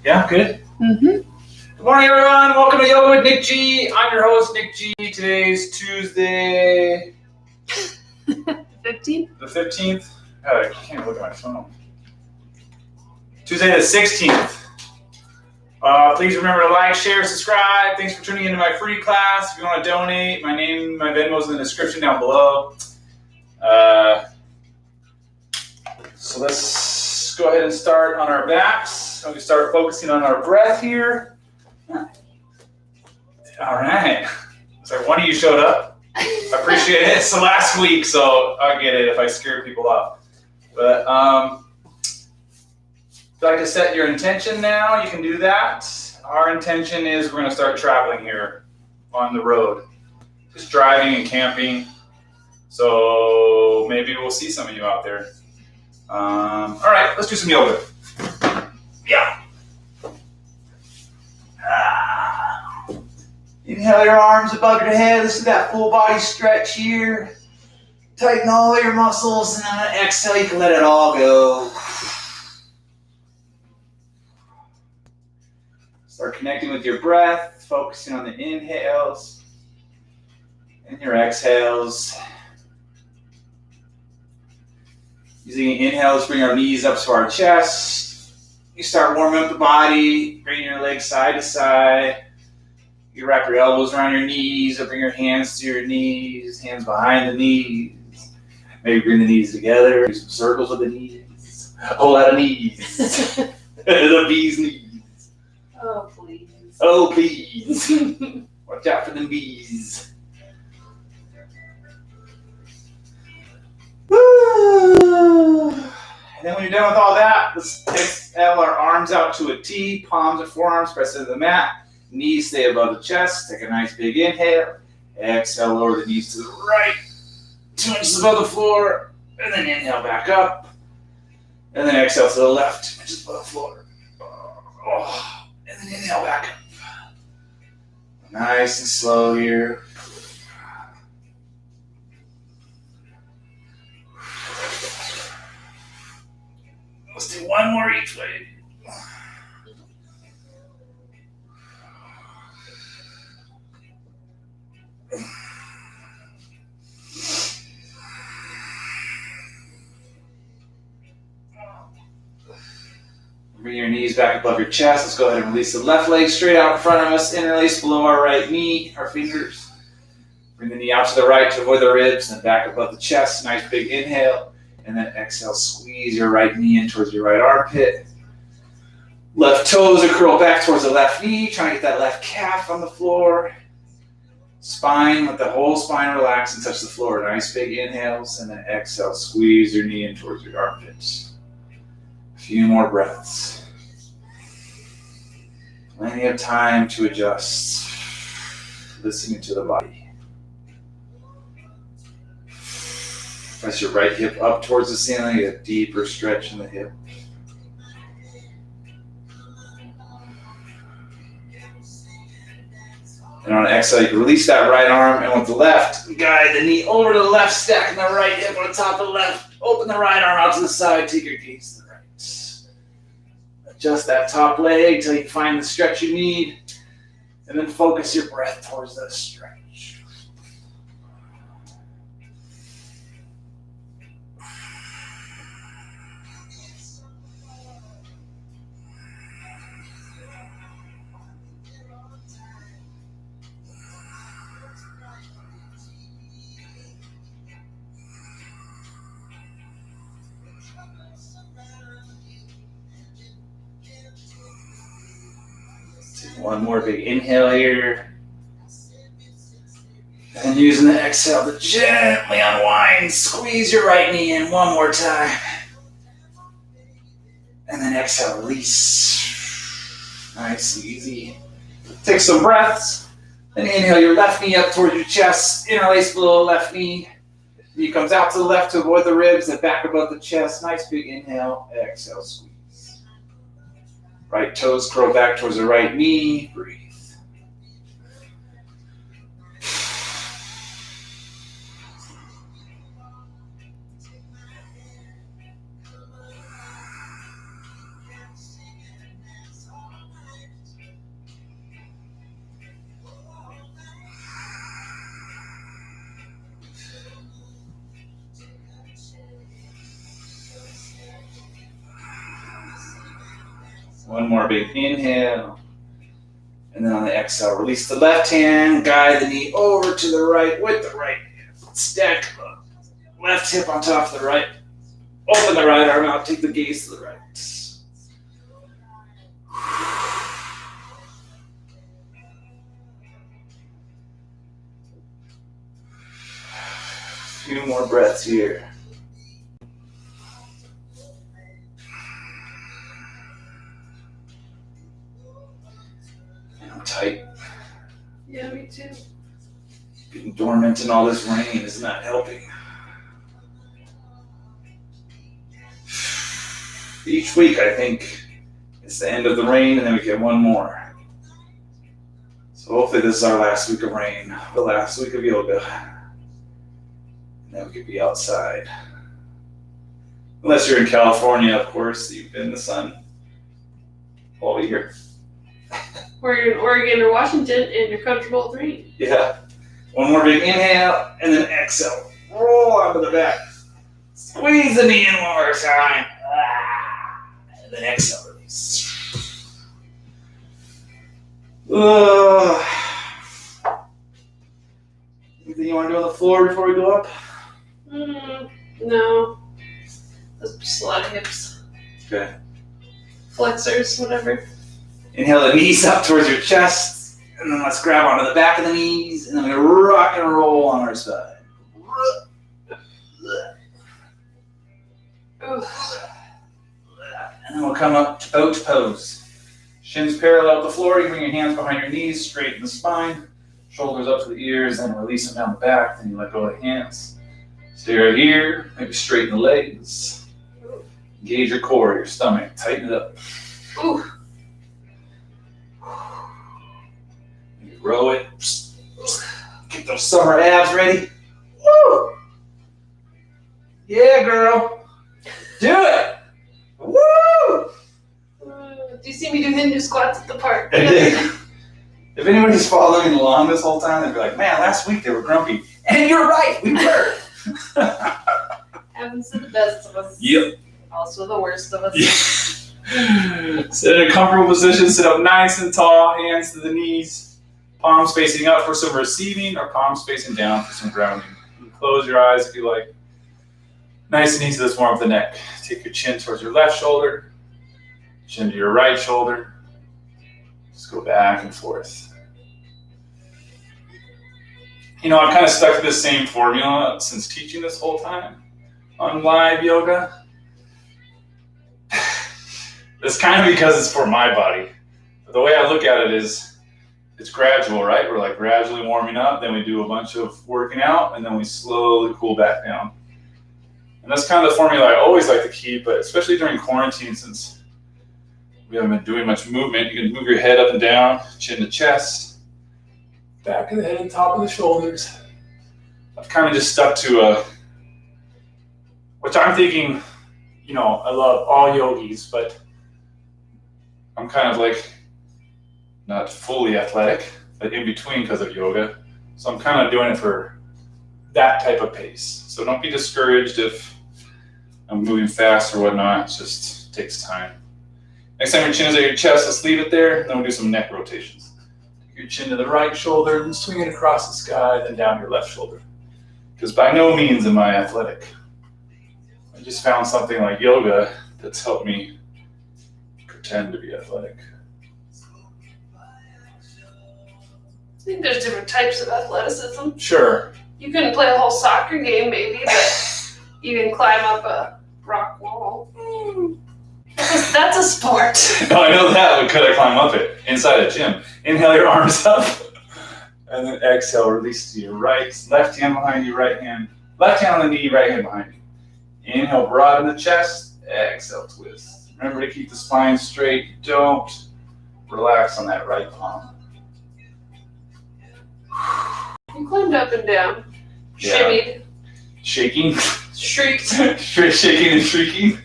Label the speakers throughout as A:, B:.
A: Yeah, good.
B: Mm-hmm.
A: Good morning, everyone. Welcome to Yoga with Nick G. I'm your host, Nick G. Today's Tuesday,
B: 15?
A: the 15th. Oh, I can't even look at my phone. Tuesday the 16th. Please remember to like, share, subscribe. Thanks for tuning into my free class. If you want to donate, my Venmo's in the description down below. So let's go ahead and start on our backs. So we start focusing on our breath here. All right. It's like one of you showed up. I appreciate it. It's the last week, so I get it if I scare people off. But if you'd like to set your intention now, you can do that. Our intention is we're going to start traveling here on the road. Just driving and camping. So maybe we'll see some of you out there. All right, let's do some yoga. Yeah. Inhale your arms above your head. Let's do that full body stretch here. Tighten all your muscles, and on an exhale, you can let it all go. Start connecting with your breath, focusing on the inhales and your exhales. Using the inhales, bring our knees up to our chest. You start warming up the body, bring your legs side to side. You wrap your elbows around your knees, or bring your hands to your knees, hands behind the knees. Maybe bring the knees together, do some circles with the knees. A whole lot of knees. The bee's knees.
B: Oh, please.
A: Oh, please. Watch out for them bees. And then when you're done with all that, let's exhale our arms out to a T, palms and forearms press into the mat. Knees stay above the chest. Take a nice big inhale. Exhale, lower the knees to the right. 2 inches above the floor. And then inhale back up. And then exhale to the left. 2 inches above the floor. And then inhale back up. Nice and slow here. Let's do one more each way. Bring your knees back above your chest. Let's go ahead and release the left leg straight out in front of us. Interlace below our right knee, our fingers. Bring the knee out to the right to avoid the ribs, then back above the chest. Nice big inhale. And then exhale, squeeze your right knee in towards your right armpit. Left toes are curled back towards the left knee. Trying to get that left calf on the floor. Spine, let the whole spine relax and touch the floor. Nice big inhales. And then exhale, squeeze your knee in towards your armpits. A few more breaths. Plenty of time to adjust. Listening to the body. Press your right hip up towards the ceiling, get a deeper stretch in the hip. And on an exhale, you can release that right arm, and with the left, guide the knee over to the left, stacking the right hip on the top of the left. Open the right arm out to the side, take your gaze to the right. Adjust that top leg until you find the stretch you need, and then focus your breath towards that stretch. One more big inhale here. And using the exhale to gently unwind, squeeze your right knee in one more time. And then exhale, release. Nice and easy. Take some breaths. Then inhale your left knee up towards your chest. Interlace below the left knee. Knee comes out to the left to avoid the ribs, then back above the chest. Nice big inhale. Exhale, squeeze. Right toes curl back towards the right knee. Breathe. One more big inhale. And then on the exhale, release the left hand, guide the knee over to the right with the right hand. Stack the left hip on top of the right. Open the right arm out, take the gaze to the right. A few more breaths here. And I'm tight.
B: Yeah, me too.
A: Getting dormant in all this rain is not helping. Each week, I think, it's the end of the rain, and then we get one more. So hopefully this is our last week of rain, the last week of yoga. And then we could be outside. Unless you're in California, of course, you've been in the sun all year.
B: Or you're in Oregon or Washington and you're comfortable with rain.
A: Yeah. One more big inhale, and then exhale. Roll onto the back. Squeeze the knee in one more time. And then exhale, release. Anything you want to do on the floor before we go up?
B: No. That's just a lot of hips.
A: Okay.
B: Flexors, whatever.
A: Inhale the knees up towards your chest, and then let's grab onto the back of the knees, and then we're going to rock and roll on our side. And then we'll come up to boat pose. Shins parallel to the floor. You bring your hands behind your knees, straighten the spine. Shoulders up to the ears, then release them down the back. Then you let go of the hands. Stay right here. Maybe straighten the legs. Engage your core, your stomach. Tighten it up.
B: Ooh.
A: Maybe row it. Get those summer abs ready. Woo! Yeah, girl. Do it. Woo!
B: Do you see me do Hindu squats at the park?
A: If anybody's following along this whole time, they'd be like, man, last week they were grumpy. And you're right, we were.
B: Happens to the best of us.
A: Yep.
B: Also the worst of us.
A: Yeah. Sit in a comfortable position, sit up nice and tall, hands to the knees, palms facing up for some receiving, or palms facing down for some grounding. You can close your eyes if you like. Nice and easy, let's warm up the neck. Take your chin towards your left shoulder, chin to your right shoulder. Just go back and forth. You know, I've kind of stuck to this same formula since teaching this whole time on live yoga. It's kind of because it's for my body. But the way I look at it is, it's gradual, right? We're like gradually warming up, then we do a bunch of working out, and then we slowly cool back down. And that's kind of the formula I always like to keep, but especially during quarantine, since we haven't been doing much movement, you can move your head up and down, chin to chest, back of the head, top of the shoulders. I've kind of just stuck to which I'm thinking, you know, I love all yogis, but I'm kind of like not fully athletic, but in between because of yoga. So I'm kind of doing it for that type of pace. So don't be discouraged if I'm moving fast or whatnot. It just takes time. Next time your chin is at your chest, let's leave it there. Then we'll do some neck rotations. Take your chin to the right shoulder and swing it across the sky, then down your left shoulder. Because by no means am I athletic. I just found something like yoga that's helped me pretend to be athletic.
B: I think there's different types of athleticism.
A: Sure.
B: You can play a whole soccer game maybe, but you can climb up a rock wall. That's a sport.
A: Oh, I know that, but could I climb up it inside a gym? Inhale your arms up, and then exhale, release to your right. Left hand behind you, right hand. Left hand on the knee, right hand behind you. Inhale, broaden the chest. Exhale, twist. Remember to keep the spine straight. Don't relax on that right palm.
B: You climbed up and down.
A: Yeah.
B: Shimmied.
A: Shaking.
B: Shrieked.
A: Shaking and shrieking.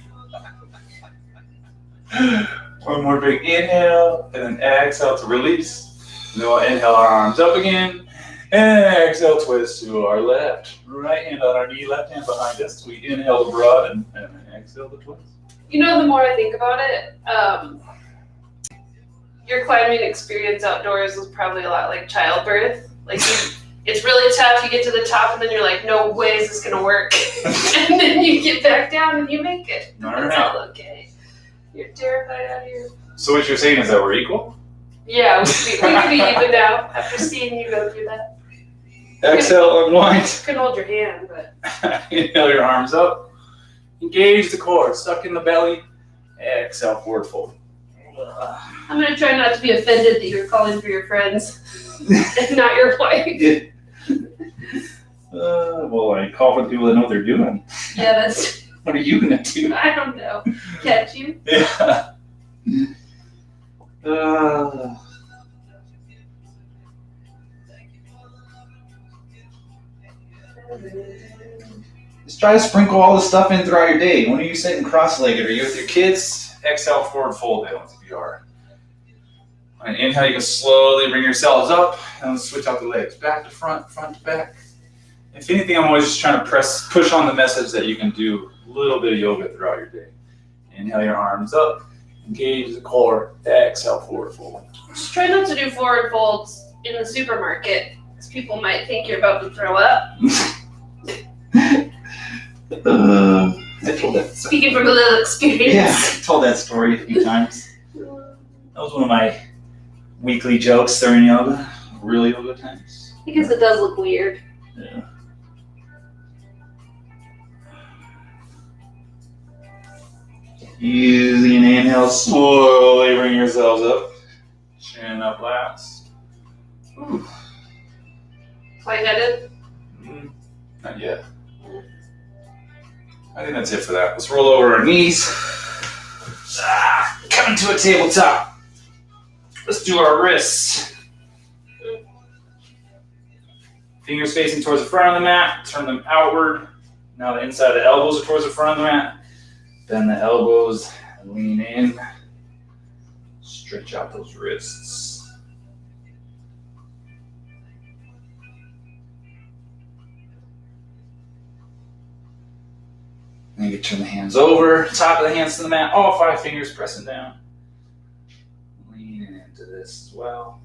A: One more big inhale, and then exhale to release. And then we'll inhale our arms up again, and exhale, twist to our left. Right hand on our knee, left hand behind us. We inhale to broaden, and then exhale to twist.
B: You know, the more I think about it, your climbing experience outdoors was probably a lot like childbirth. Like it's really tough. You get to the top and then you're like, no way is this gonna work. And then you get back down and you make it.
A: All
B: It's
A: right.
B: all okay. You're terrified out of your.
A: So what you're saying is that we're equal?
B: Yeah, we could be even now after seeing you go through that.
A: Exhale, unwind.
B: You can hold your hand, but
A: Inhale your arms up. Engage the core, stuck in the belly. Exhale, forward fold.
B: I'm gonna try not to be offended that you're calling for your friends and not your wife.
A: Well, I call for the people that know what they're doing.
B: Yeah, that's.
A: What are you gonna do?
B: I don't know. Catch you.
A: Yeah. Just try to sprinkle all the stuff in throughout your day. When are you sitting cross-legged? Are you with your kids? Exhale, forward fold down if you are. And inhale, you can slowly bring yourselves up and switch out the legs. Back to front, front to back. If anything, I'm always just trying to push on the message that you can do a little bit of yoga throughout your day. Inhale your arms up, engage the core, exhale, forward fold.
B: Just try not to do forward folds in the supermarket, because people might think you're about to throw up.
A: I told that.
B: Speaking from a little experience.
A: Yeah, I told that story a few times. That was one of my weekly jokes during yoga, real yoga times.
B: Because it does look weird.
A: Yeah. Using an inhale, slowly bring yourselves up. Chin up last. Ooh.
B: Lightheaded?
A: Not yet. I think that's it for that. Let's roll over our knees. Coming to a tabletop. Let's do our wrists. Fingers facing towards the front of the mat. Turn them outward. Now the inside of the elbows are towards the front of the mat. Bend the elbows and lean in. Stretch out those wrists. Then you can turn the hands over, top of the hands to the mat, all 5 fingers pressing down. Leaning into this as well.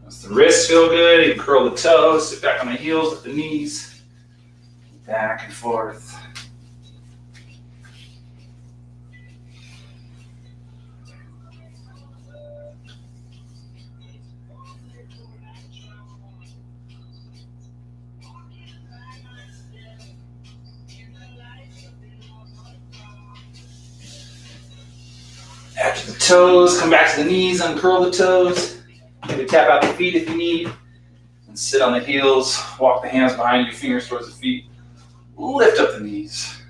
A: Once the wrists feel good, you can curl the toes, sit back on the heels with the knees, back and forth. After the toes, come back to the knees, uncurl the toes. Maybe tap out the feet if you need. And sit on the heels, walk the hands behind you, fingers towards the feet. Lift up the knees.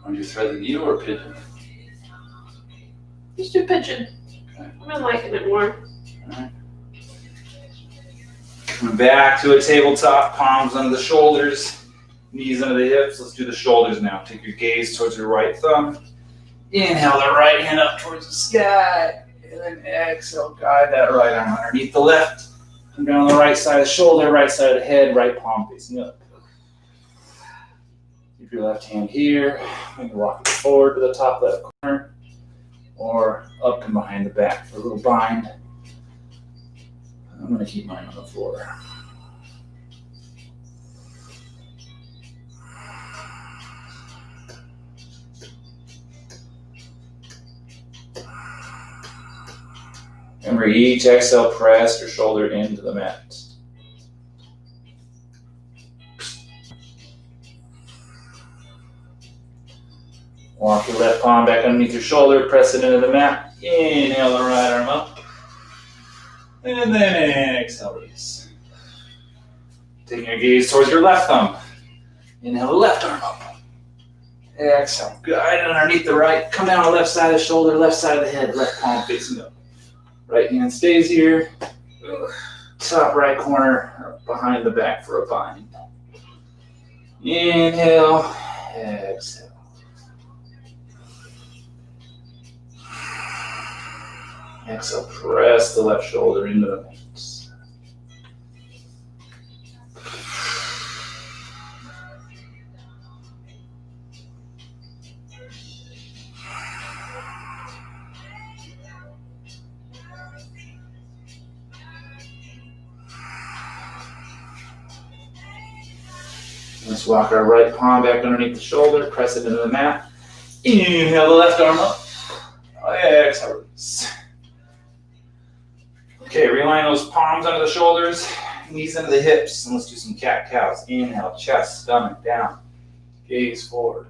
A: Want to thread the needle or pigeon?
B: Just do pigeon.
A: Okay.
B: I've been liking it more.
A: Alright. Coming back to a tabletop, palms under the shoulders, knees under the hips. Let's do the shoulders now. Take your gaze towards your right thumb. Inhale the right hand up towards the sky. And then exhale, guide that right arm underneath the left. Come down on the right side of the shoulder, right side of the head, right palm facing up. Keep your left hand here. You can walk it forward to the top left corner or up and behind the back for a little bind. I'm going to keep mine on the floor. Remember, each exhale, press your shoulder into the mat. Walk your left palm back underneath your shoulder, press it into the mat. Inhale the right arm up. And then exhale, release. Taking your gaze towards your left thumb. Inhale the left arm up. Exhale, guide it underneath the right. Come down the left side of the shoulder, left side of the head, left palm facing up. Right hand stays here. Top right corner, behind the back for a bind. Inhale, exhale. Exhale, press the left shoulder into the mat. Let's walk our right palm back underneath the shoulder, press it into the mat. Inhale the left arm up. Exhale, release. Okay, realign those palms under the shoulders, knees into the hips, and let's do some cat-cows. Inhale, chest, stomach down, gaze forward.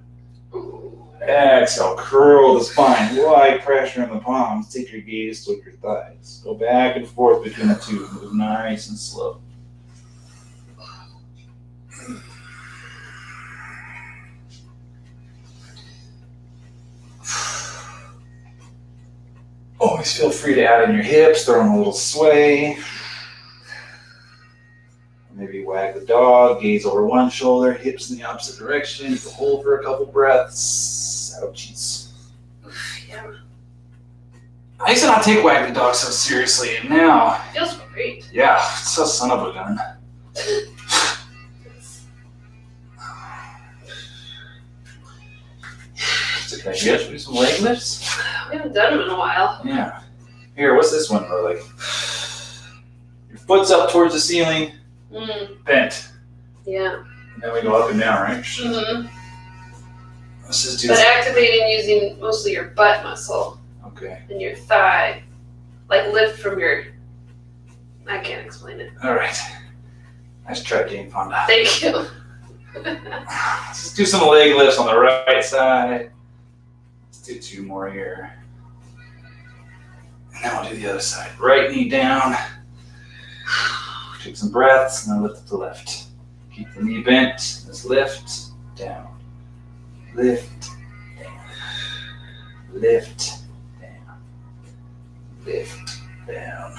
A: Exhale, curl the spine, light pressure in the palms. Take your gaze toward your thighs. Go back and forth between the two. Move nice and slow. Always feel free to add in your hips, throw in a little sway. Maybe wag the dog, gaze over one shoulder, hips in the opposite direction. You can hold for a couple breaths. Ouchies.
B: Yeah.
A: I used to not take wag the dog so seriously, and now,
B: Feels great.
A: yeah, it's a son of a gun. It's okay. You guys do some leg lifts?
B: We haven't done them in a while.
A: Yeah. Here, what's this one for? Like, your foot's up towards the ceiling, bent.
B: Yeah.
A: And then we go up and down, right?
B: Mm-hmm.
A: Let's just do
B: But
A: this.
B: activating using mostly your butt muscle
A: Okay.
B: and your thigh. Like lift from your... I can't explain it.
A: All right. Nice try, Jane Fonda.
B: Thank you.
A: Let's just do some leg lifts on the right side. Let's do 2 more here. And then we'll do the other side. Right knee down. Take some breaths and then lift to the left. Keep the knee bent. Let's lift, down. Lift, down. Lift, down. Lift, down.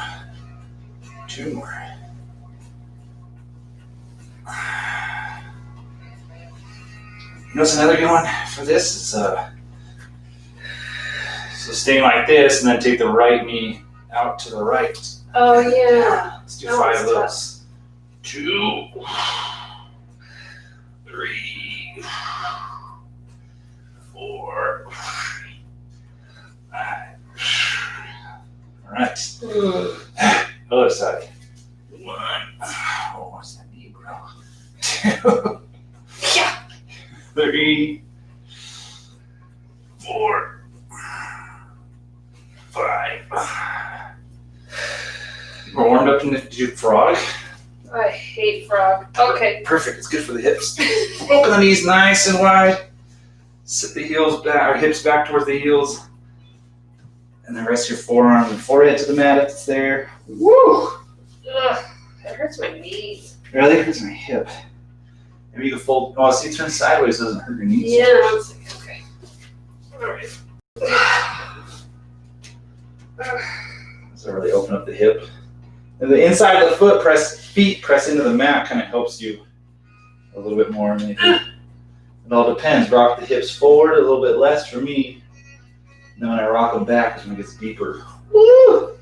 A: 2 more. You know what's another good one for this? Is so staying like this and then take the right knee out to the right.
B: Oh, yeah.
A: Let's do
B: That
A: 5
B: one's
A: of those. 2, 3, 4, 5. All right. Other side. 1. Oh, what's that knee, bro? 2.
B: Yeah.
A: 3, 4, 5. We're warmed up to do frog.
B: I hate frog. Okay.
A: Perfect. It's good for the hips. Open the knees nice and wide. Sit the heels back, or hips back towards the heels. And then rest your forearm and forehead to the mat if it's there. Woo!
B: Ugh. That hurts my knees.
A: Really hurts my hip. Maybe you can fold. Oh, see, turn sideways so it doesn't hurt your knees.
B: Yeah, 1 second. Okay. All right.
A: So really open up the hip. And the inside of the feet press into the mat kind of helps you a little bit more. Maybe. It all depends. Rock the hips forward a little bit less for me. And then when I rock them back, it's when it gets deeper. Woo!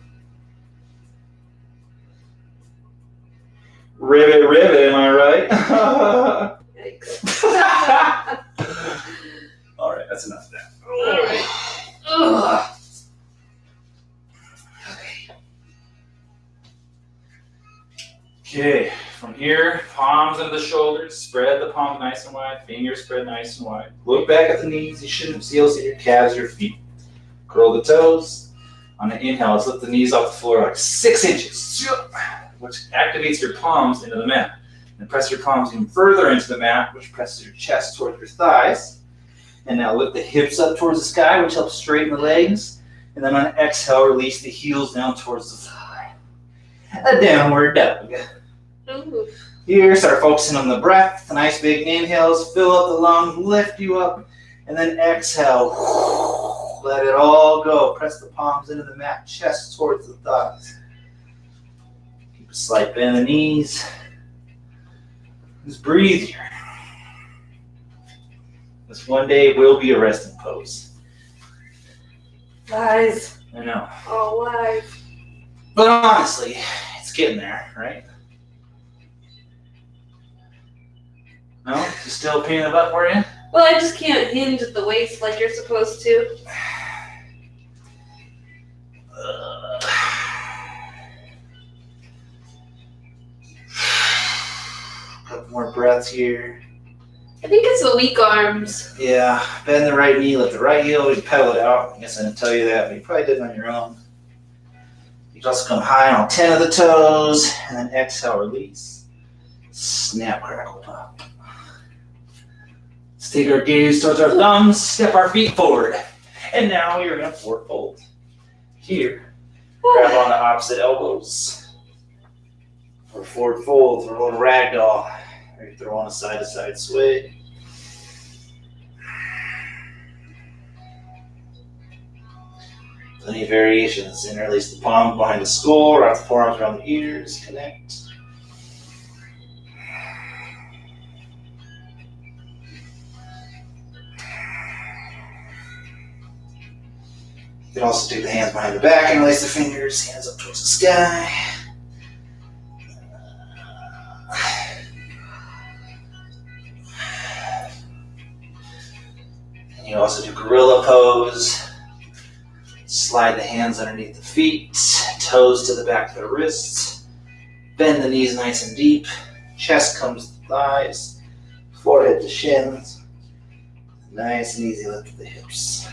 A: Ribbit, ribbit, am I right?
B: Yikes.
A: All right, that's enough of that.
B: All right. Ugh.
A: Okay, from here, palms into the shoulders, spread the palms nice and wide, fingers spread nice and wide. Look back at the knees, you shouldn't see your calves, your feet. Curl the toes. On the inhale, let's lift the knees off the floor like 6 inches, which activates your palms into the mat. And press your palms even further into the mat, which presses your chest towards your thighs. And now lift the hips up towards the sky, which helps straighten the legs. And then on exhale, release the heels down towards the thigh. A downward dog.
B: Ooh.
A: Here, start focusing on the breath. The nice big inhales, fill up the lungs, lift you up, and then exhale. Let it all go. Press the palms into the mat, chest towards the thighs. Keep a slight bend in the knees. Just breathe here. This one day will be a resting pose.
B: Lies.
A: I know.
B: Oh, lies.
A: But honestly, it's getting there, right? No? You still a pain in the butt for you?
B: Well, I just can't hinge at the waist like you're supposed to.
A: Couple more breaths here.
B: I think it's the weak arms.
A: Yeah, bend the right knee, lift the right heel, you pedal it out. I guess I didn't tell you that, but you probably did it on your own. You can also come high on 10 of the toes, and then exhale, release. Snap, crackle, pop. Let's take our gaze towards our thumbs, step our feet forward. And now you're gonna forward fold. Here, grab on the opposite elbows. Or forward fold, or a little ragdoll. Or you throw on a side-to-side sway. Plenty of variations. Interlace the palm behind the skull, wrap the forearms around the ears, connect. You can also take the hands behind the back, interlace the fingers, hands up towards the sky. And you also do gorilla pose. Slide the hands underneath the feet, toes to the back of the wrists. Bend the knees nice and deep. Chest comes to the thighs, forehead to shins. Nice and easy lift of the hips.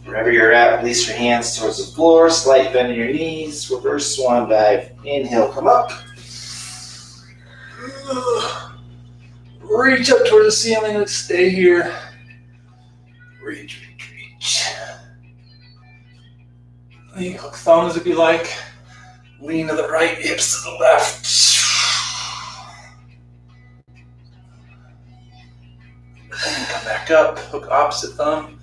A: Wherever you're at, release your hands towards the floor, slight bend in your knees, reverse swan dive. Inhale, come up. Reach up towards the ceiling, let's stay here. Reach, reach, reach. You hook thumbs if you like. Lean to the right, hips to the left. And come back up, hook opposite thumb.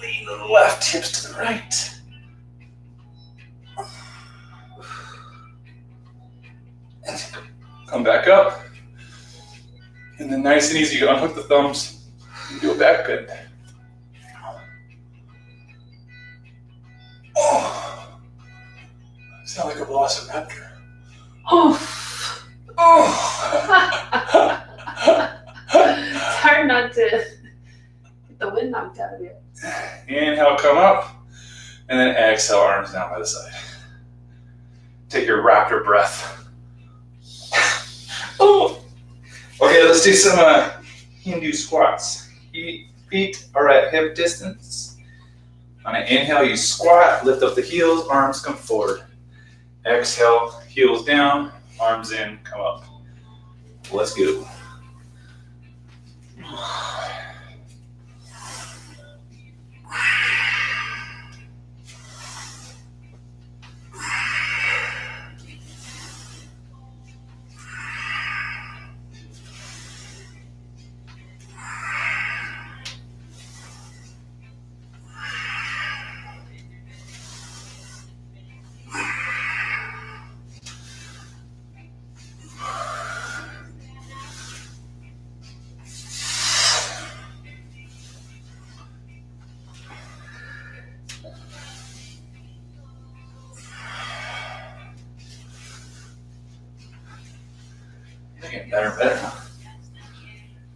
A: Lean to the left, hips to the right. And come back up. And then nice and easy, you unhook the thumbs and do a back bend. Oh, sound like a velociraptor.
B: Oh.
A: Oh.
B: It's hard not to get the wind knocked out of you.
A: Inhale, come up, and then exhale, arms down by the side. Take your raptor breath. Oh. Okay, let's do some Hindu squats. Feet are at hip distance. On an inhale, you squat, lift up the heels, arms come forward. Exhale, heels down, arms in, come up. Let's go. You're getting better and better, huh?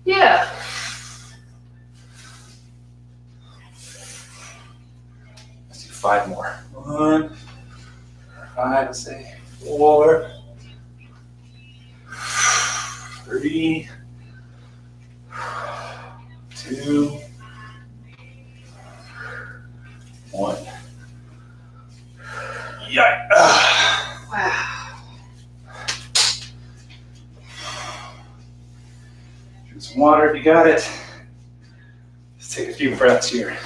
B: Yeah.
A: Let's do 5 more. 1, 5, let's say 4, 3, 2, 1. Yeah.
B: Wow.
A: Drink some water if you got it. Let's take a few breaths here.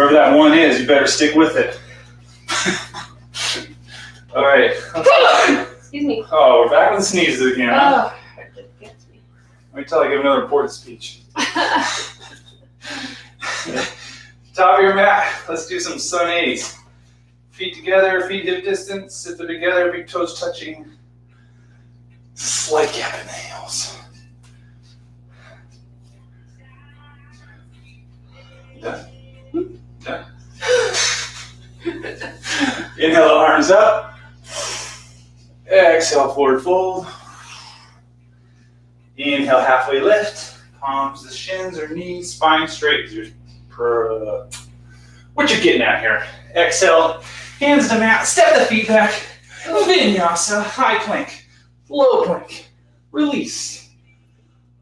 A: Wherever that one is, you better stick with it. All right.
B: Excuse me.
A: Oh, we're back with the sneezes again. Huh?
B: Oh, that gets me.
A: Wait till I give another important speech. Top of your mat. Let's do some sun A's. Feet together, feet hip distance. If they're together, big toes touching. Slight gap in the heels. Done. Done. Inhale, arms up. Exhale, forward fold. Inhale, halfway lift. Palms to shins or knees, spine straight. What you getting at here? Exhale, hands to mat, step the feet back. Vinyasa, high plank, low plank. Release.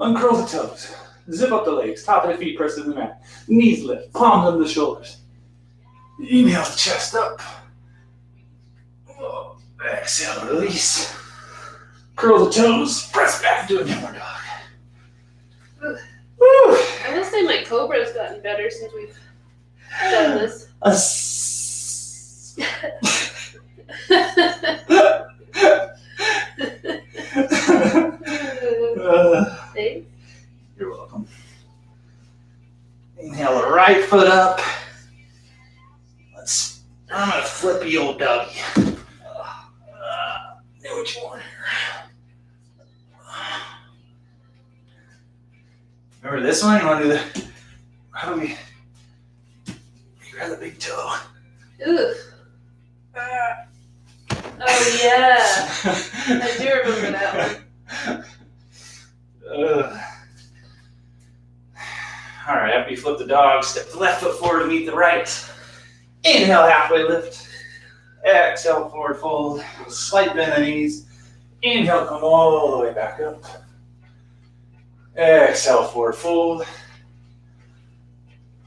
A: Uncurl the toes. Zip up the legs. Top of the feet press to the mat. Knees lift. Palms under the shoulders. Inhale, chest up. Exhale, release. Curl the toes. Press back. Do a downward dog.
B: Woo. I will say my cobra's gotten better since we've done this. Thanks.
A: You're welcome. Inhale the right foot up. I'm gonna flip the old doggy. Know what you want here. Remember this one? You wanna do the, how do we grab the big toe?
B: Ooh. Oh yeah. I do remember that one.
A: All right, after you flip the dog, step the left foot forward to meet the right. Inhale, halfway lift. Exhale, forward fold. Slight bend in the knees. Inhale, come all the way back up. Exhale, forward fold.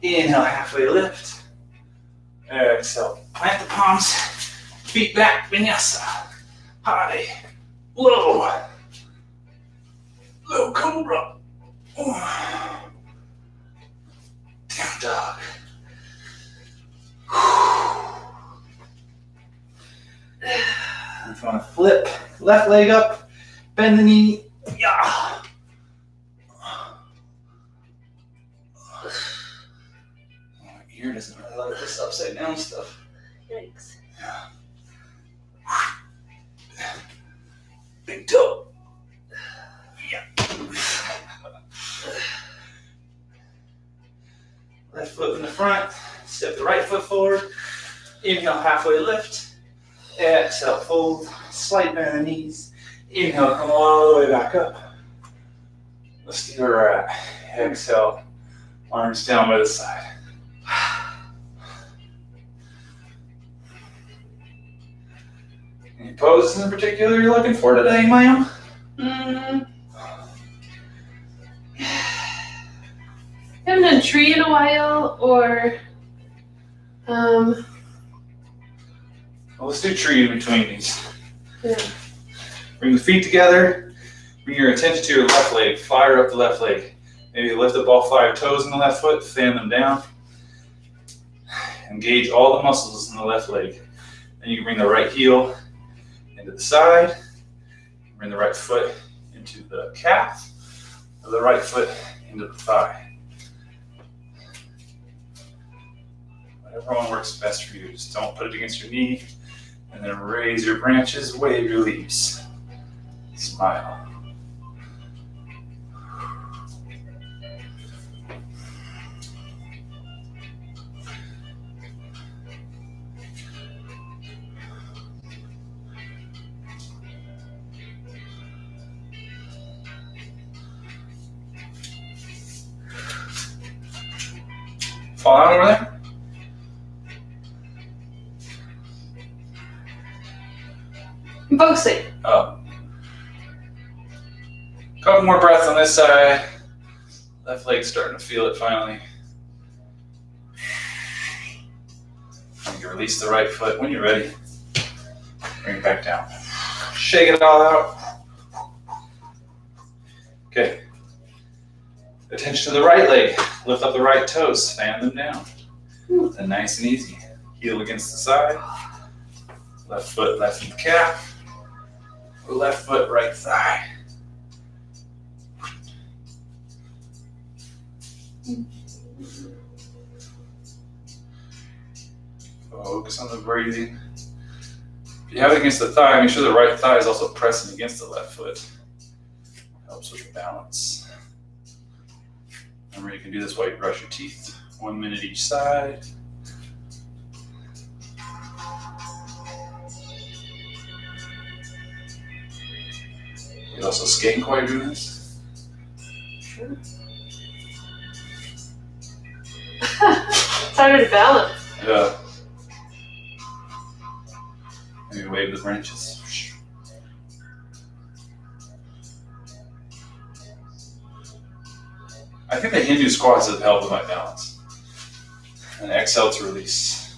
A: Inhale, halfway lift. Exhale, plant the palms. Feet back, vinyasa. High, low. Low cobra. Down dog. If you want to flip, left leg up, bend the knee. Yeah. My ear doesn't really like this upside down stuff.
B: Yikes.
A: Yeah. Big toe. Yeah. Left foot in the front. Step the right foot forward. Inhale, halfway lift. Exhale, fold. Slight bend in the knees. Inhale, come all the way back up. Let's see where we're at. Exhale, arms down by the side. Any poses in particular you're looking for today, ma'am?
B: I haven't done tree in a while, or
A: Well, let's do tree in between these.
B: yeah.
A: Bring the feet together. Bring your attention to your left leg. Fire up the left leg. Maybe lift up all 5 toes in the left foot. Fan them down. Engage all the muscles in the left leg. Then you can bring the right heel into the side. Bring the right foot into the calf. Or the right foot into the thigh. Whatever one works best for you. Just don't put it against your knee. And then raise your branches, wave your leaves. Smile. Fall out over there?
B: I'm focusing.
A: Oh. Couple more breaths on this side. Left leg starting to feel it finally. You can release the right foot when you're ready. Bring it back down. Shake it all out. Okay. Attention to the right leg. Lift up the right toes. Fan them down. And nice and easy. Heel against the side. Left foot, left knee calf. Left foot, right thigh. Focus on the breathing. If you have it against the thigh, make sure the right thigh is also pressing against the left foot. Helps with balance. Remember, you can do this while you brush your teeth. 1 minute each side. You also skate while you're doing this.
B: Sure. It's harder to balance.
A: Yeah. Maybe wave the branches. I think the Hindu squats have helped with my balance. And exhale to release.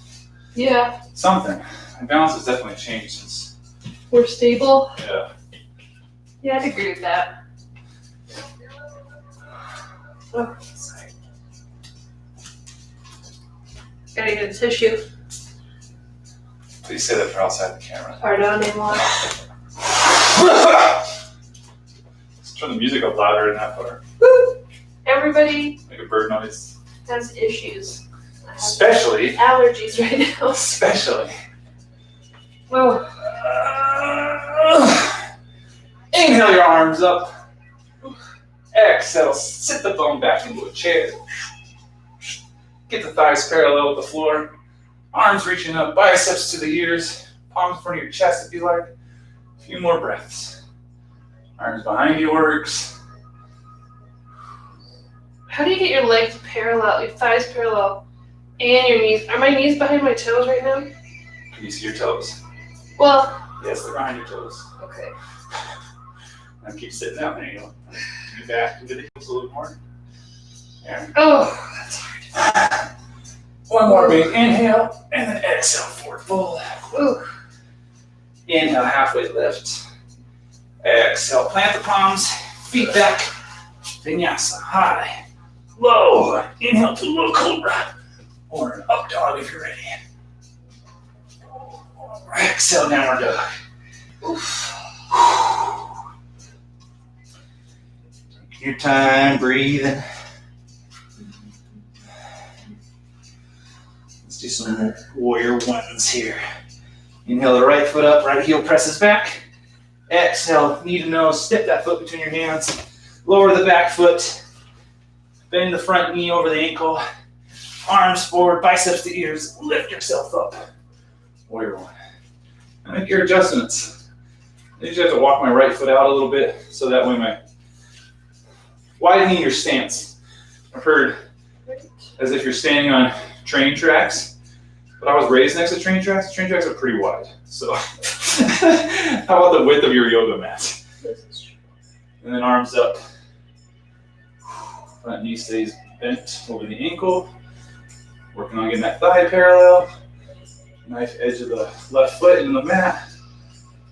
B: Yeah.
A: Something. My balance has definitely changed since.
B: We're stable.
A: Yeah.
B: Yeah, I'd agree with that. Oh, sorry. Gotta get a tissue.
A: Please say that for outside the camera.
B: Pardon me, Mom.
A: Let's turn the music up louder in that part.
B: Woo! Everybody
A: Make a bird noise.
B: has issues. I have
A: Especially.
B: allergies right now.
A: Especially.
B: Oh.
A: Inhale your arms up. Exhale, sit the bum back into a chair. Get the thighs parallel with the floor. Arms reaching up, biceps to the ears. Palms in front of your chest if you like. A few more breaths. Arms behind you works.
B: How do you get your legs parallel, your thighs parallel, and your knees? Are my knees behind my toes right now?
A: Can you see your toes?
B: Well,
A: Yes, they're behind your toes.
B: okay.
A: And keep sitting down. There you go. Get back into the hips a little more. There.
B: Oh, that's hard.
A: One more big inhale, and then exhale, forward fold.
B: Ooh.
A: Inhale, halfway lift. Exhale, plant the palms, feet back. Vinyasa, high, low. Inhale to low cobra, or an up dog if you're ready. Exhale, downward dog. Oof. Take your time breathing. Let's do some warrior ones here. Inhale the right foot up, right heel presses back. Exhale, knee to nose, step that foot between your hands. Lower the back foot. Bend the front knee over the ankle. Arms forward, biceps to ears. Lift yourself up. Warrior one. And make your adjustments. I usually have to walk my right foot out a little bit so that way my widening your stance. I've heard as if you're standing on train tracks, but I was raised next to train tracks. Train tracks are pretty wide. So how about the width of your yoga mat? And then arms up. Front knee stays bent over the ankle. Working on getting that thigh parallel. Nice edge of the left foot into the mat.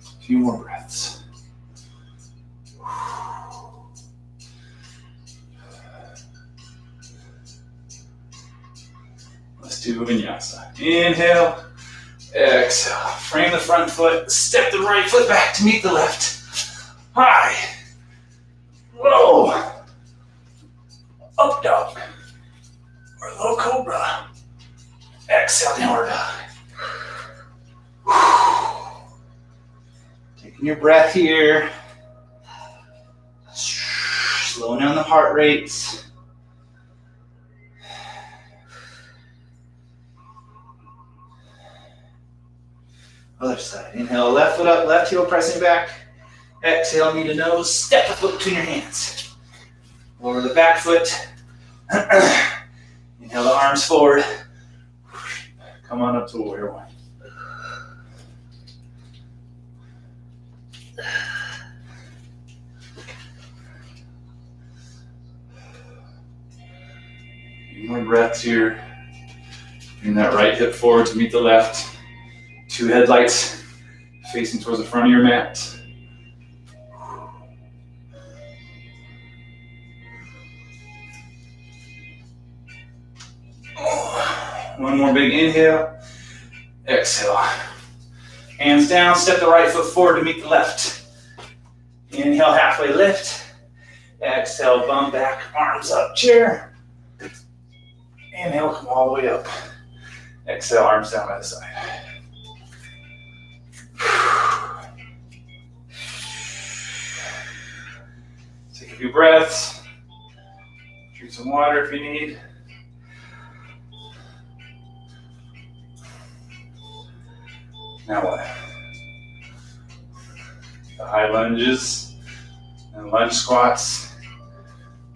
A: A few more breaths. Let's do vinyasa. Inhale, exhale. Frame the front foot, step the right foot back to meet the left. High, low, up dog, or low cobra. Exhale, downward dog. Taking your breath here. Slowing down the heart rates. Other side. Inhale, left foot up, left heel pressing back. Exhale, knee to nose. Step the foot between your hands. Lower the back foot. Inhale the arms forward. Come on up to warrior one. Few more breaths here. Bring that right hip forward to meet the left. 2 headlights facing towards the front of your mat. One One more big inhale. Exhale. Hands down, step the right foot forward to meet the left. Inhale, halfway lift. Exhale, bum back, arms up, chair. Inhale, come all the way up. Exhale, arms down by the side. Take a few breaths. Drink some water if you need. Now what? The high lunges and lunge squats.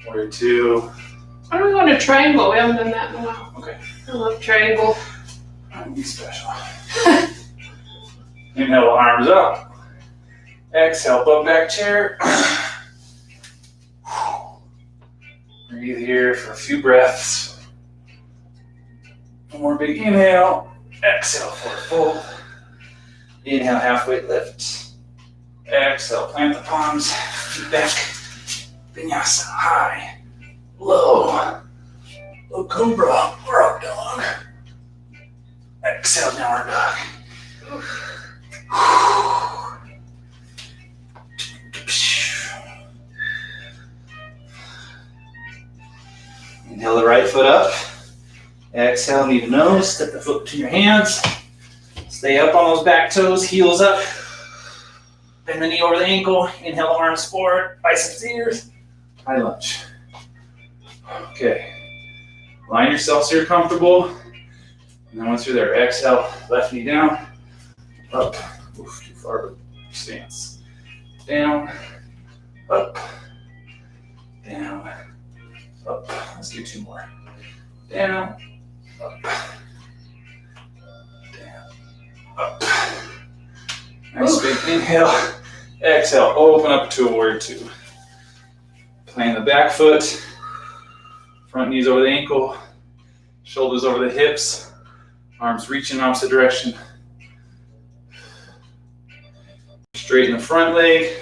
A: Warrior two.
B: Why don't we go into triangle? We haven't done that in a while.
A: Okay.
B: I love triangle.
A: That'd be special. Inhale, arms up. Exhale, bum back chair. Breathe here for a few breaths. One more big inhale. Exhale, forward fold. Inhale, halfway lift. Exhale, plant the palms, feet back. Vinyasa, high, low, low cobra, or up dog. Exhale, downward dog. Inhale the right foot up. Exhale, knee to nose, step the foot between your hands. Stay up on those back toes, heels up. Bend the knee over the ankle. Inhale, arms forward, biceps to ears. High lunge. Okay. Line yourself so you're comfortable. And then once you're there, exhale, left knee down, up. Oof, too far, but stance. Down, up, down, up. Let's do two more. Down, up, down, up. Nice big inhale. Exhale, open up to a warrior two. Plant the back foot. Front knees over the ankle. Shoulders over the hips. Arms reach in opposite direction. Straighten the front leg.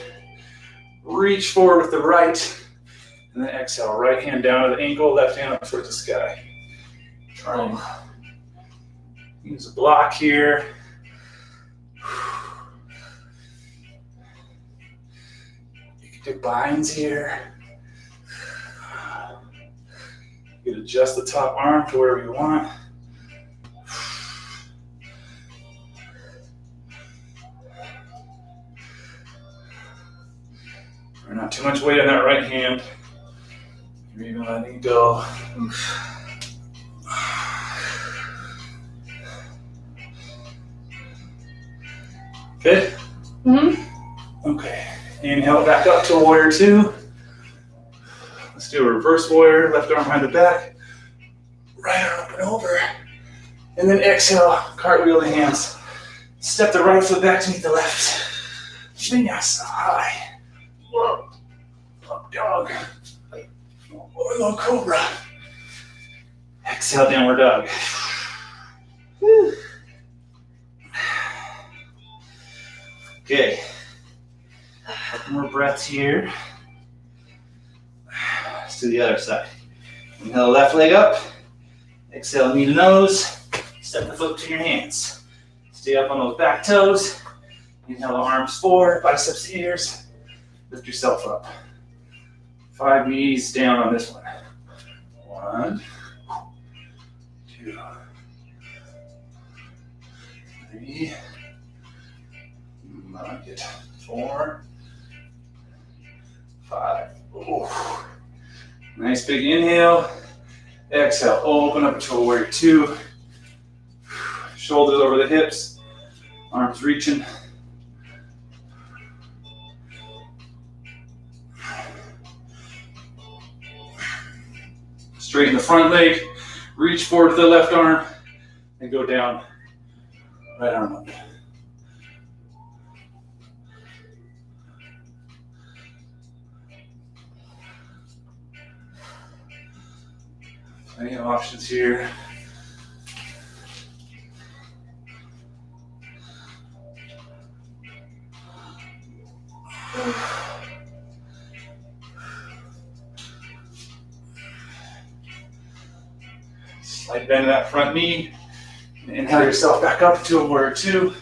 A: Reach forward with the right. And then exhale, right hand down to the ankle, left hand up towards the sky. Try and use a block here. You can do binds here. You can adjust the top arm to wherever you want. Not too much weight on that right hand. You're even letting it go. Good? Mm-hmm. Okay. Inhale back up to a warrior two. Let's do a reverse warrior. Left arm behind the back. Right arm up and over. And then exhale, cartwheel the hands. Step the right foot back to meet the left. Vinyasa, high. Whoa. Up dog. Or low cobra. Exhale, downward dog. Whew. Okay. A couple more breaths here. Let's do the other side. Inhale, left leg up. Exhale, knee to nose. Step the foot to your hands. Stay up on those back toes. Inhale, arms forward, biceps to ears. Lift yourself up. 5 knees down on this one. 1, 2, 3. Like it. 4, 5. Ooh. Nice big inhale. Exhale, open up to a warrior two. Shoulders over the hips. Arms reaching. Straighten the front leg, reach forward to the left arm, and go down, right arm up. Plenty of options here. Slight bend of that front knee. Inhale yourself back up to a warrior two.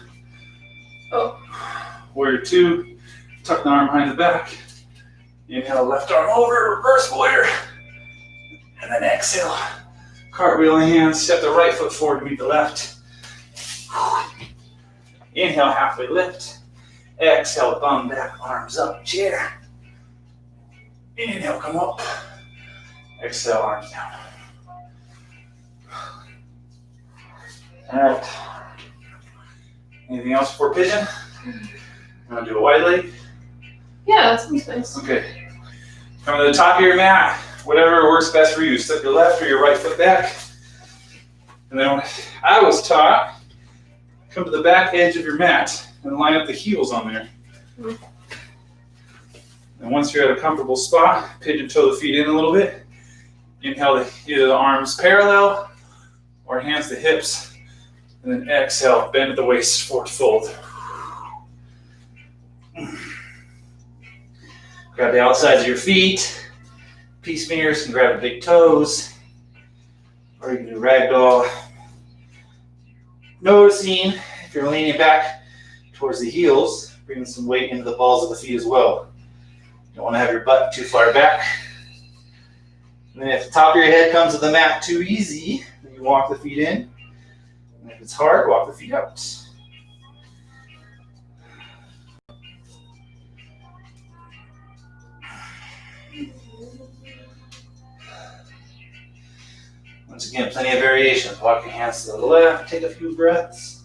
B: Oh.
A: Warrior two. Tuck the arm behind the back. Inhale, left arm over, reverse warrior. And then exhale. Cartwheeling hands, step the right foot forward to meet the left. Inhale, halfway lift. Exhale, bum back, arms up, chair. Inhale, come up. Exhale, arms down. All right. Anything else before pigeon? You want to do a wide leg?
B: Yeah, that sounds nice.
A: Okay. Come to the top of your mat. Whatever works best for you. Step your left or your right foot back. And then when I was taught, come to the back edge of your mat and line up the heels on there.
B: Mm-hmm.
A: And once you're at a comfortable spot, pigeon toe the feet in a little bit. Inhale either the arms parallel or hands to hips. And then exhale, bend at the waist, forward fold. Grab the outsides of your feet. Peace fingers can grab the big toes. Or you can do ragdoll. Noticing if you're leaning back towards the heels, bringing some weight into the balls of the feet as well. You don't want to have your butt too far back. And then if the top of your head comes to the mat too easy, then you walk the feet in. And if it's hard, walk the feet out. Once again, plenty of variations. Walk your hands to the left, take a few breaths.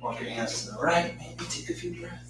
A: Walk your hands to the right, maybe take a few breaths.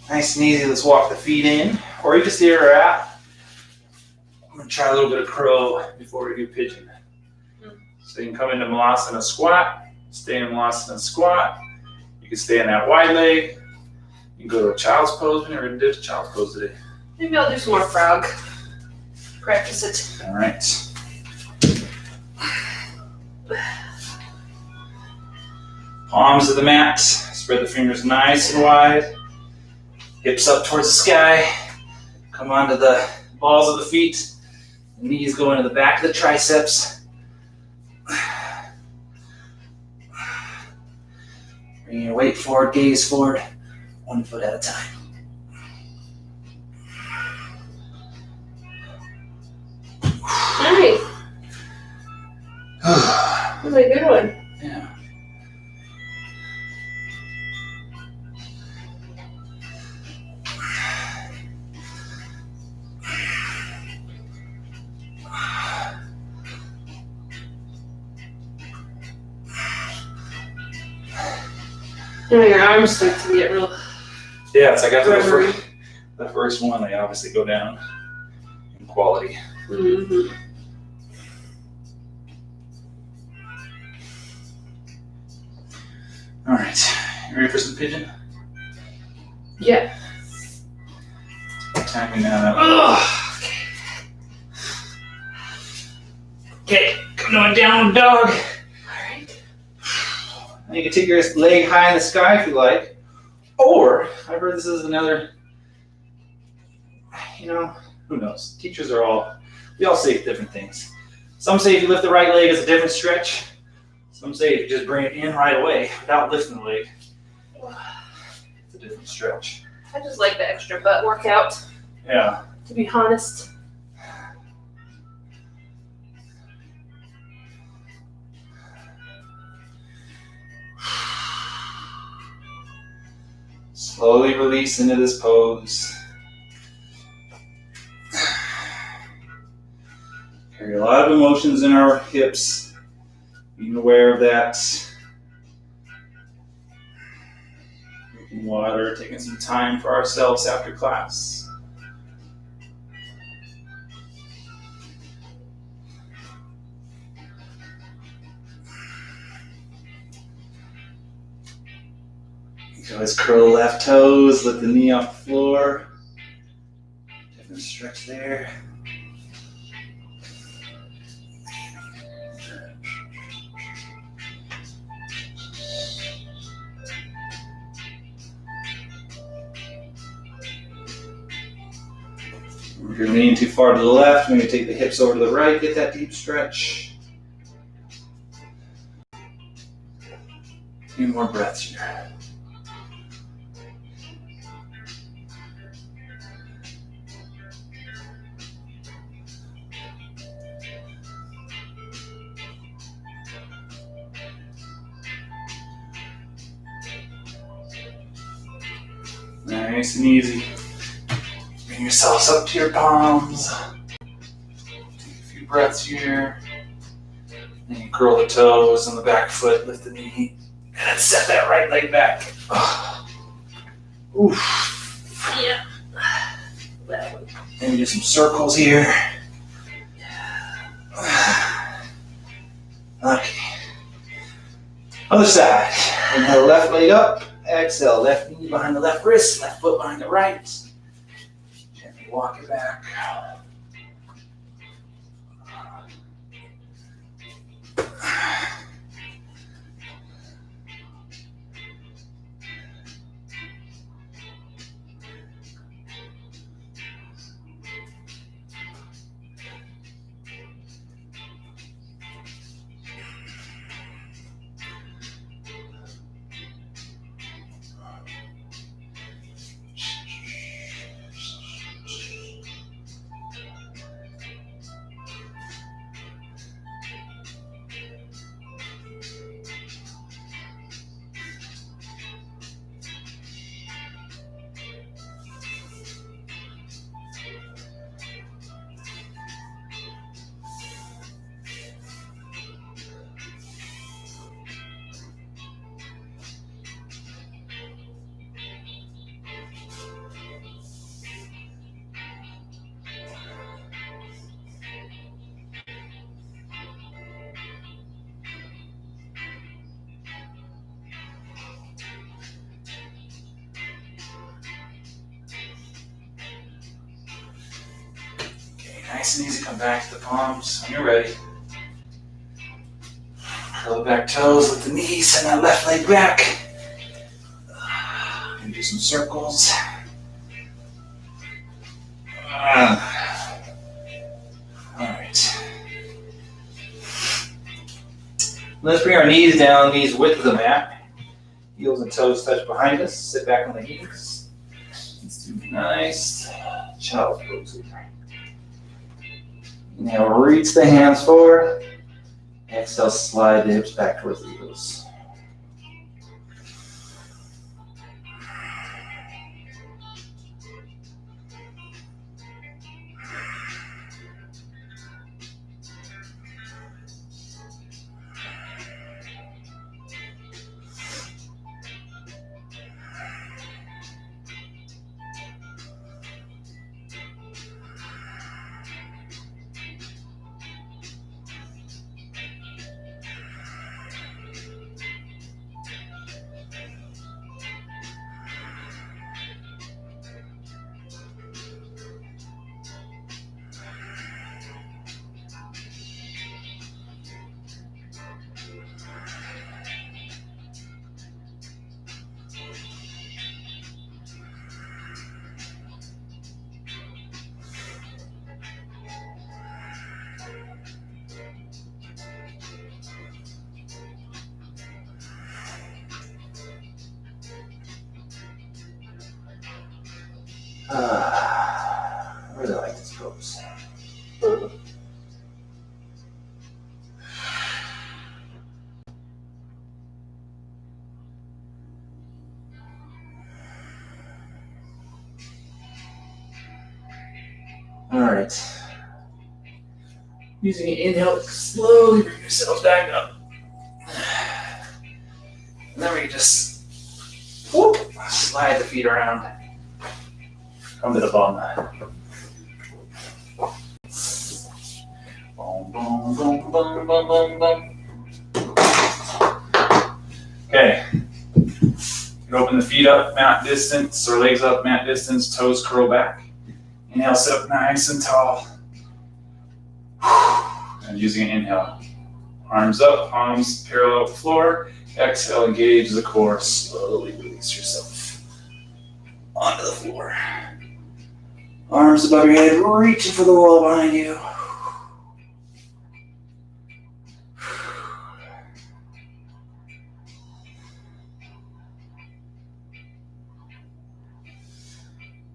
A: Nice and easy, let's walk the feet in, or you can stay where you're at. I'm gonna try a little bit of crow before we do pigeon. So you can come into Malasana squat, stay in Malasana squat. You can stay in that wide leg. You can go to a child's pose. We never did a child's pose today.
B: Maybe I'll do some more frog. Practice it.
A: All right. Palms of the mat, spread the fingers nice and wide. Hips up towards the sky. Come onto the balls of the feet. Knees go into the back of the triceps. Bring your weight forward, gaze forward, 1 foot at a time.
B: Nice. That was a good one.
A: Yeah.
B: Your arms start to get real.
A: Yeah, it's like after
B: rubbery.
A: the first one, they obviously go down in quality.
B: Mm-hmm.
A: All right, you ready for some pigeon?
B: Yeah.
A: Timing that up. Okay, come on down, dog.
B: Alright.
A: And you can take your leg high in the sky if you like. Or, I've heard this is another, who knows? Teachers we all say different things. Some say if you lift the right leg, it's a different stretch. Some say if you just bring it in right away without lifting the leg, it's a different stretch.
B: I just like the extra butt workout,
A: Yeah.
B: to be honest.
A: Slowly release into this pose. Carry a lot of emotions in our hips. Being aware of that. Drinking water, taking some time for ourselves after class. You can always curl the left toes, lift the knee off the floor. Different stretch there. If you're leaning too far to the left, maybe take the hips over to the right, get that deep stretch. A few more breaths here. Nice and easy. Bring yourselves up to your palms. Take a few breaths here. And you curl the toes on the back foot, lift the knee, and then set that right leg back. Oof.
B: Yeah. That one.
A: Maybe do some circles here. Okay. Other side. Inhale, left leg up. Exhale, left knee behind the left wrist, left foot behind the right. Gently walk it back. Nice and easy, come back to the palms when you're ready. Curl the back toes, lift the knees, send that left leg back. And do some circles. Alright. Let's bring our knees down, knees width of the mat. Heels and toes touch behind us. Sit back on the heels. Let's do nice child's pose here. Inhale, reach the hands forward. Exhale, slide the hips back towards the heels. I really like this pose. All right. Using an inhale, slowly bring yourselves back up. And then we can just whoop, slide the feet around. Come to the bum. Boom, boom, boom, boom, boom, boom, boom. Okay. You open the feet up, mat distance, or legs up, mat distance, toes curl back. Inhale, sit up nice and tall. And using an inhale, arms up, palms parallel with the floor. Exhale, engage the core. Slowly release yourself onto the floor. Arms above your head, reaching for the wall behind you.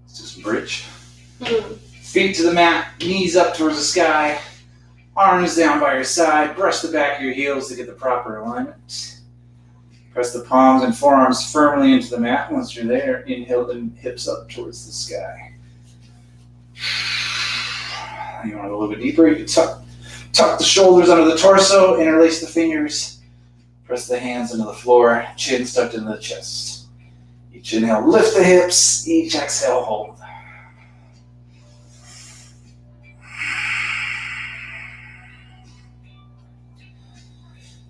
A: Let's do some bridge. Feet to the mat, knees up towards the sky, arms down by your side. Brush the back of your heels to get the proper alignment. Press the palms and forearms firmly into the mat. Once you're there, inhale the hips up towards the sky. You want to go a little bit deeper, you can tuck the shoulders under the torso, interlace the fingers, press the hands into the floor, chin tucked into the chest. Each inhale, lift the hips, each exhale, hold.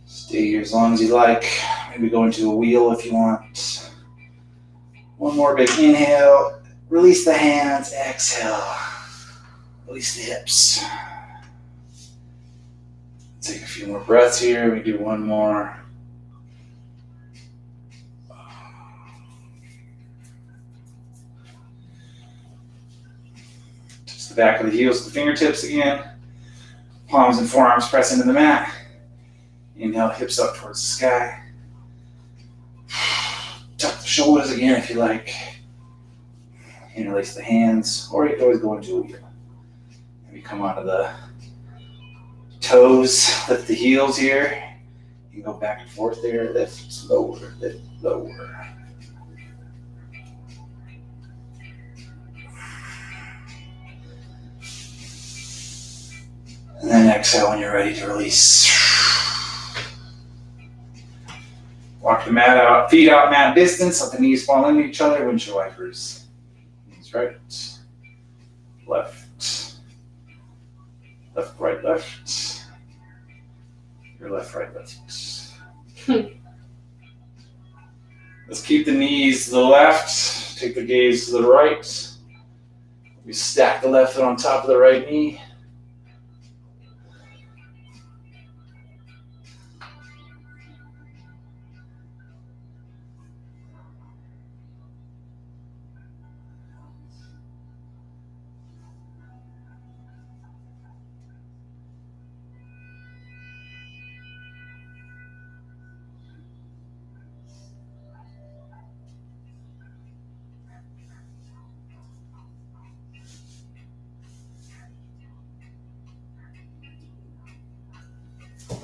A: Stay here as long as you like. Maybe go into a wheel if you want. One more big inhale, release the hands, exhale. Release the hips. Take a few more breaths here. We do one more. Touch the back of the heels with the fingertips again. Palms and forearms press into the mat. Inhale, hips up towards the sky. Tuck the shoulders again if you like. Interlace the hands, or you can always go into a wheel. Maybe come onto the toes, lift the heels here. You can go back and forth there, lift, lower, lift, lower. And then exhale when you're ready to release. Walk the mat out, feet out, mat distance, let the knees fall into each other, windshield wipers. Knees right, left, left, right, left. Your left, right, left. Let's keep the knees to the left, take the gaze to the right. We stack the left foot on top of the right knee.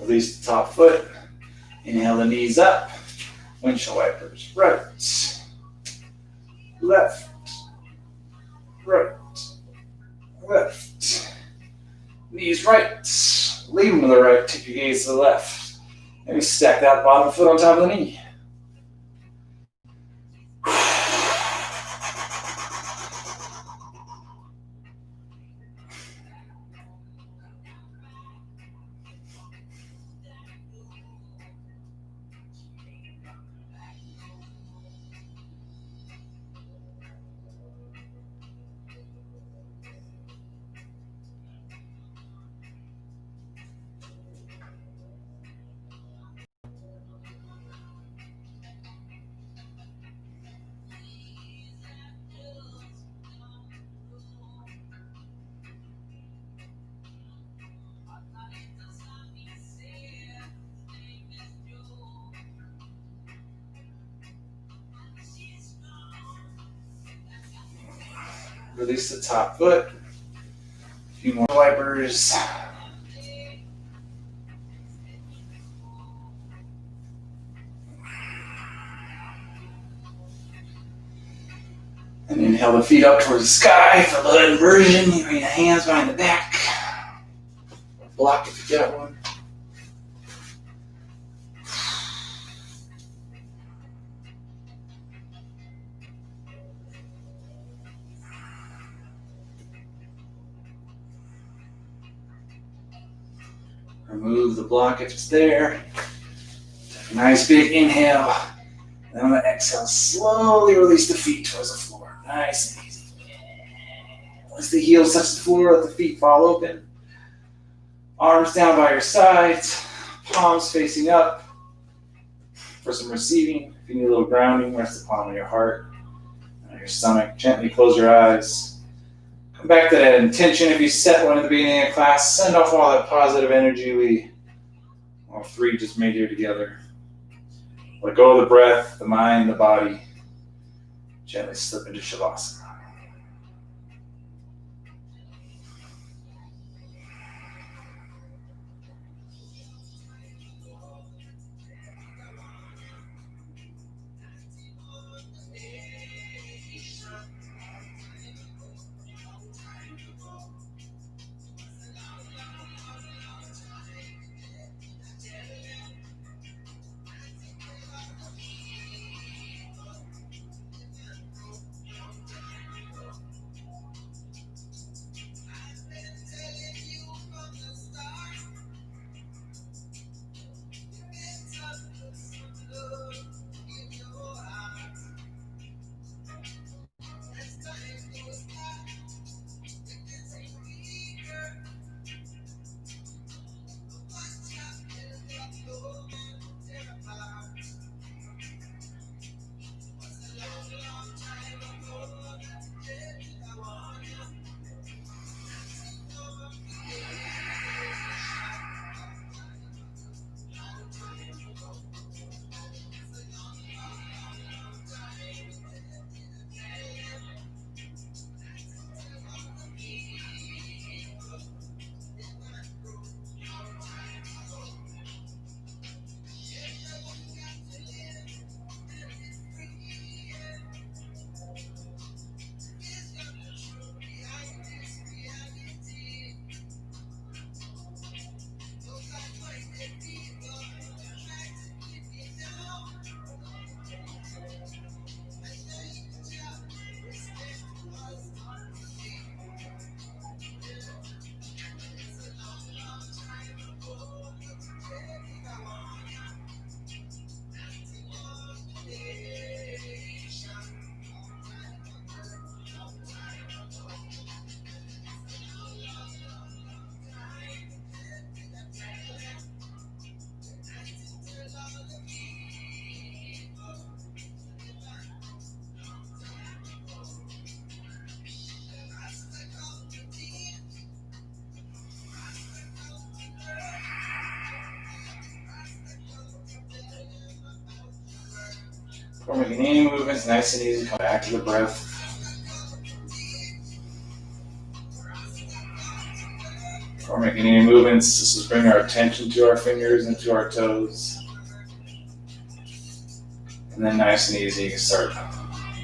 A: Release the top foot. Inhale the knees up. Windshield wipers. Right. Left. Right. Left. Knees right. Leave them to the right. Take your gaze to the left. Maybe stack that bottom foot on top of the knee. Release the top foot. A few more wipers. And inhale the feet up towards the sky for a little inversion. You bring the hands behind the back. Block if you got one. Remove the block if it's there. Take a nice big inhale. And on the exhale, slowly release the feet towards the floor. Nice and easy. Once the heels touch the floor, let the feet fall open. Arms down by your sides, palms facing up. For some receiving, if you need a little grounding, rest the palm on your heart, on your stomach. Gently close your eyes. Come back to that intention. If you set one at the beginning of class, send off all that positive energy we all three just made here together. Let go of the breath, the mind, the body. Gently slip into Shavasana. Before making any movements, nice and easy, come back to the breath. Before making any movements, this is bring our attention to our fingers and to our toes. And then nice and easy, you can start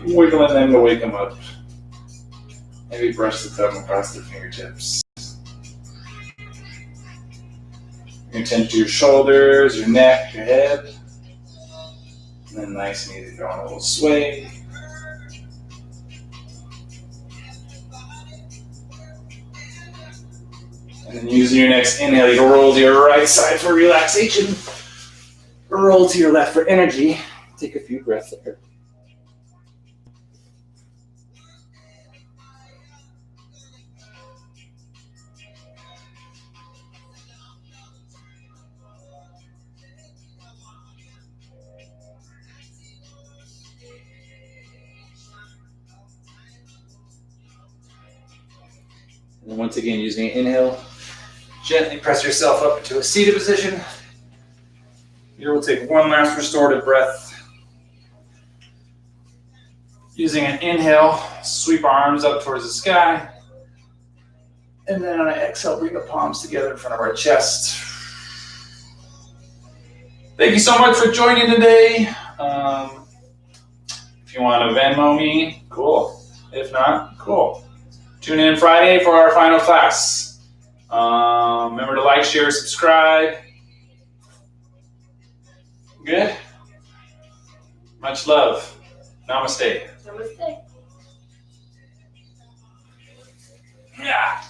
A: wiggling them to wake them up. Maybe brush the thumb across the fingertips. Bring attention to your shoulders, your neck, your head. And then nice and easy, going a little sway. And then using your next inhale, you can roll to your right side for relaxation. Roll to your left for energy. Take a few breaths there. And then once again, using an inhale, gently press yourself up into a seated position. Here we'll take one last restorative breath. Using an inhale, sweep our arms up towards the sky. And then on an exhale, bring the palms together in front of our chest. Thank you so much for joining today. If you want to Venmo me, cool. If not, cool. Tune in Friday for our final class. Remember to like, share, subscribe. Good? Much love. Namaste.
B: Namaste.
A: Yeah.